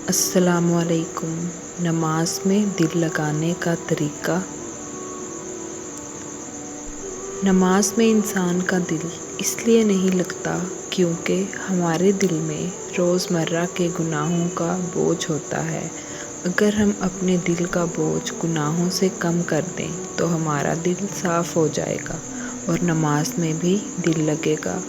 अस्सलामु अलैकुम। नमाज में दिल लगाने का तरीका। नमाज में इंसान का दिल इसलिए नहीं लगता क्योंकि हमारे दिल में रोज़मर्रा के गुनाहों का बोझ होता है। अगर हम अपने दिल का बोझ गुनाहों से कम कर दें तो हमारा दिल साफ़ हो जाएगा और नमाज में भी दिल लगेगा।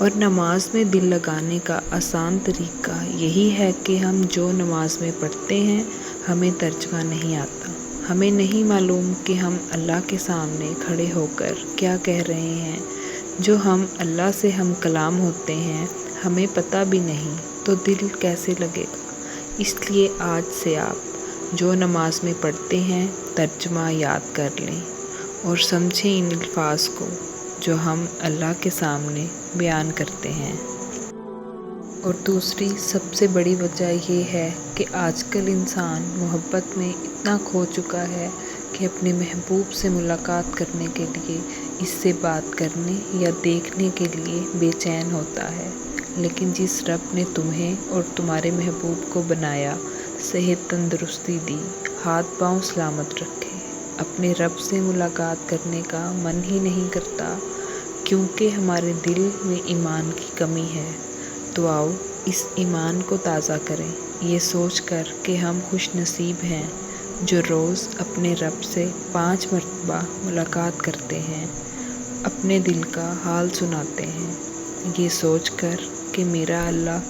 और नमाज में दिल लगाने का आसान तरीका यही है कि हम जो नमाज में पढ़ते हैं हमें तर्जुमा नहीं आता। हमें नहीं मालूम कि हम अल्लाह के सामने खड़े होकर क्या कह रहे हैं। जो हम अल्लाह से हम कलाम होते हैं हमें पता भी नहीं, तो दिल कैसे लगेगा। इसलिए आज से आप जो नमाज में पढ़ते हैं तर्जुमा याद कर लें और समझें इन अल्फाज को जो हम अल्लाह के सामने बयान करते हैं। और दूसरी सबसे बड़ी वजह ये है कि आजकल इंसान मोहब्बत में इतना खो चुका है कि अपने महबूब से मुलाकात करने के लिए, इससे बात करने या देखने के लिए बेचैन होता है। लेकिन जिस रब ने तुम्हें और तुम्हारे महबूब को बनाया, सेहत तंदुरुस्ती दी, हाथ पांव सलामत रखे, अपने रब से मुलाकात करने का मन ही नहीं करता क्योंकि हमारे दिल में ईमान की कमी है। तो आओ इस ईमान को ताज़ा करें, ये सोच कर कि हम खुश नसीब हैं जो रोज़ अपने रब से 5 मरतबा मुलाकात करते हैं, अपने दिल का हाल सुनाते हैं। ये सोच कर कि मेरा अल्लाह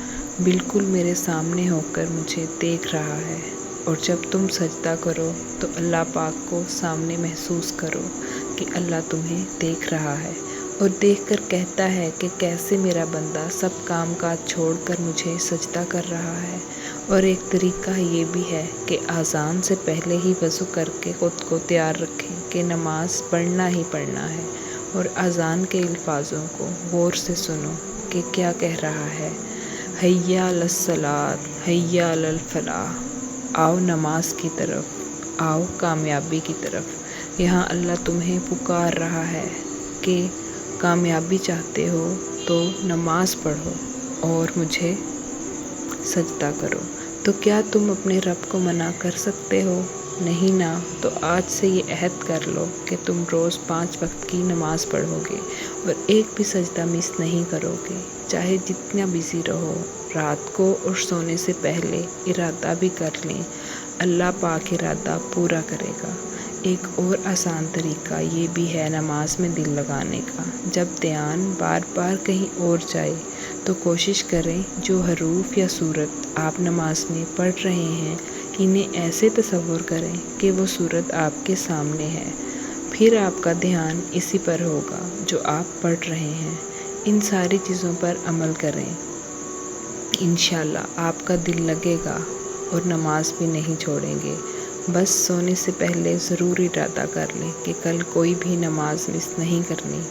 बिल्कुल मेरे सामने होकर मुझे देख रहा है। और जब तुम सजदा करो तो अल्लाह पाक को सामने महसूस करो कि अल्लाह तुम्हें देख रहा है और देखकर कहता है कि कैसे मेरा बंदा सब काम काज छोड़कर मुझे सजदा कर रहा है। और एक तरीका ये भी है कि आज़ान से पहले ही वज़ू करके ख़ुद को तैयार रखें कि नमाज पढ़ना ही पढ़ना है। और अज़ान के अल्फाज़ों को गौर से सुनो कि क्या कह रहा है। हैया अलस्सलात, हैया अलल फलाह, आओ नमाज की तरफ, आओ कामयाबी की तरफ। यहाँ अल्लाह तुम्हें पुकार रहा है कि कामयाबी चाहते हो तो नमाज पढ़ो और मुझे सजदा करो। तो क्या तुम अपने रब को मना कर सकते हो? नहीं ना। तो आज से ये अहद कर लो कि तुम रोज़ 5 वक्त की नमाज पढ़ोगे और एक भी सजदा मिस नहीं करोगे, चाहे जितना बिज़ी रहो। रात को और सोने से पहले इरादा भी कर लें, अल्लाह पाक इरादा पूरा करेगा। एक और आसान तरीका ये भी है नमाज में दिल लगाने का। जब ध्यान बार बार कहीं और जाए तो कोशिश करें जो हरूफ या सूरत आप नमाज में पढ़ रहे हैं इन्हें ऐसे तसव्वुर करें कि वो सूरत आपके सामने है। फिर आपका ध्यान इसी पर होगा जो आप पढ़ रहे हैं। इन सारी चीज़ों पर अमल करें, इंशाल्लाह आपका दिल लगेगा और नमाज भी नहीं छोड़ेंगे। बस सोने से पहले ज़रूर इरादा कर लें कि कल कोई भी नमाज मिस नहीं करनी।